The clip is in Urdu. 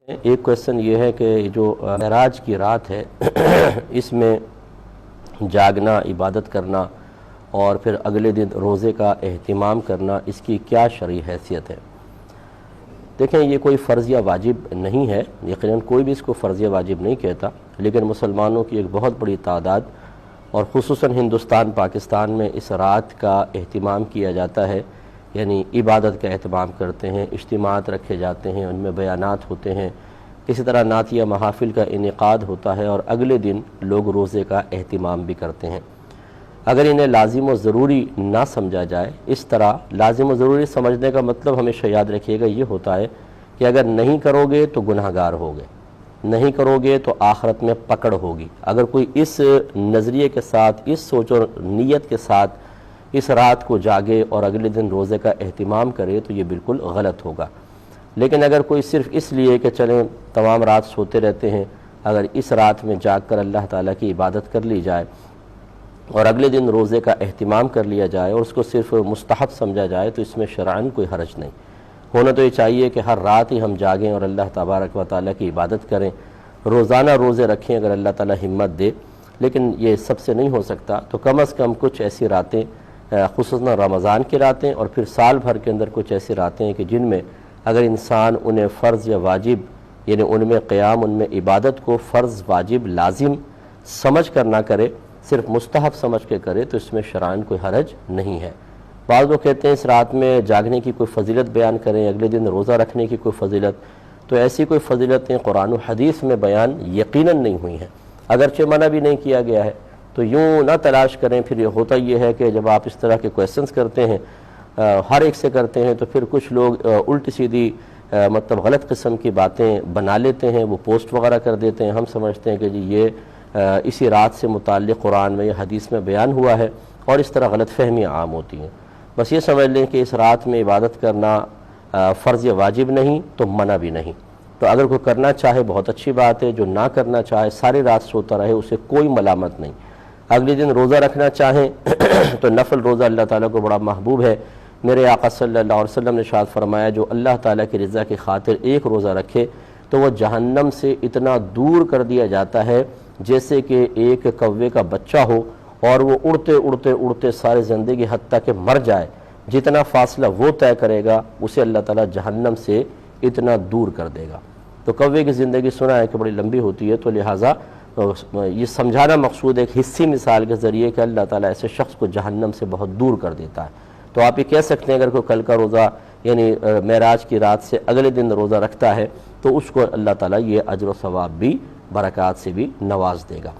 ایک کویسچن یہ ہے کہ جو معراج کی رات ہے اس میں جاگنا، عبادت کرنا اور پھر اگلے دن روزے کا اہتمام کرنا، اس کی کیا شرعی حیثیت ہے؟ دیکھیں، یہ کوئی فرض یا واجب نہیں ہے، یقیناً کوئی بھی اس کو فرض یا واجب نہیں کہتا، لیکن مسلمانوں کی ایک بہت بڑی تعداد اور خصوصاً ہندوستان پاکستان میں اس رات کا اہتمام کیا جاتا ہے، یعنی عبادت کا اہتمام کرتے ہیں، اجتماعات رکھے جاتے ہیں، ان میں بیانات ہوتے ہیں، اسی طرح نعتیہ محافل کا انعقاد ہوتا ہے اور اگلے دن لوگ روزے کا اہتمام بھی کرتے ہیں۔ اگر انہیں لازم و ضروری نہ سمجھا جائے، اس طرح لازم و ضروری سمجھنے کا مطلب ہمیشہ یاد رکھیے گا یہ ہوتا ہے کہ اگر نہیں کرو گے تو گناہ گار ہوگے، نہیں کرو گے تو آخرت میں پکڑ ہوگی۔ اگر کوئی اس نظریے کے ساتھ، اس سوچ اور نیت کے ساتھ اس رات کو جاگے اور اگلے دن روزے کا اہتمام کرے تو یہ بالکل غلط ہوگا۔ لیکن اگر کوئی صرف اس لیے کہ چلیں تمام رات سوتے رہتے ہیں، اگر اس رات میں جاگ کر اللہ تعالیٰ کی عبادت کر لی جائے اور اگلے دن روزے کا اہتمام کر لیا جائے اور اس کو صرف مستحب سمجھا جائے تو اس میں شرعاً کوئی حرج نہیں۔ ہونا تو یہ چاہیے کہ ہر رات ہی ہم جاگیں اور اللہ تبارک و تعالیٰ کی عبادت کریں، روزانہ روزے رکھیں اگر اللہ تعالیٰ ہمت دے، لیکن یہ سب سے نہیں ہو سکتا تو کم از کم کچھ ایسی راتیں، خصوصاً رمضان کی راتیں اور پھر سال بھر کے اندر کچھ ایسی راتیں ہیں کہ جن میں اگر انسان انہیں فرض یا واجب، یعنی ان میں قیام، ان میں عبادت کو فرض، واجب، لازم سمجھ کر نہ کرے، صرف مستحب سمجھ کے کرے تو اس میں شرعاً کوئی حرج نہیں ہے۔ بعض لوگ کہتے ہیں اس رات میں جاگنے کی کوئی فضیلت بیان کریں، اگلے دن روزہ رکھنے کی کوئی فضیلت، تو ایسی کوئی فضیلتیں قرآن و حدیث میں بیان یقیناً نہیں ہوئی ہیں، اگرچہ منع بھی نہیں کیا گیا ہے۔ تو یوں نہ تلاش کریں، پھر یہ ہوتا یہ ہے کہ جب آپ اس طرح کے کویسچنز کرتے ہیں، ہر ایک سے کرتے ہیں، تو پھر کچھ لوگ الٹی سیدھی مطلب غلط قسم کی باتیں بنا لیتے ہیں، وہ پوسٹ وغیرہ کر دیتے ہیں، ہم سمجھتے ہیں کہ جی یہ اسی رات سے متعلق قرآن میں یا حدیث میں بیان ہوا ہے، اور اس طرح غلط فہمیاں عام ہوتی ہیں۔ بس یہ سمجھ لیں کہ اس رات میں عبادت کرنا فرض یا واجب نہیں تو منع بھی نہیں، تو اگر کوئی کرنا چاہے بہت اچھی بات ہے، جو نہ کرنا چاہے ساری رات سوتا رہے اسے کوئی ملامت نہیں۔ اگلے دن روزہ رکھنا چاہیں تو نفل روزہ اللہ تعالیٰ کو بڑا محبوب ہے۔ میرے آقا صلی اللہ علیہ وسلم نے ارشاد فرمایا جو اللہ تعالیٰ کی رضا کی خاطر ایک روزہ رکھے تو وہ جہنم سے اتنا دور کر دیا جاتا ہے جیسے کہ ایک کوے کا بچہ ہو اور وہ اڑتے اڑتے اڑتے ساری زندگی حتیٰ کہ مر جائے، جتنا فاصلہ وہ طے کرے گا اسے اللہ تعالیٰ جہنم سے اتنا دور کر دے گا۔ تو کوے کی زندگی سنا ہے کہ بڑی لمبی ہوتی ہے، تو لہٰذا یہ سمجھانا مقصود ہے ایک حصی مثال کے ذریعے کہ اللہ تعالیٰ ایسے شخص کو جہنم سے بہت دور کر دیتا ہے۔ تو آپ یہ کہہ سکتے ہیں اگر کوئی کل کا روزہ یعنی معراج کی رات سے اگلے دن روزہ رکھتا ہے تو اس کو اللہ تعالیٰ یہ اجر و ثواب بھی، برکات سے بھی نواز دے گا۔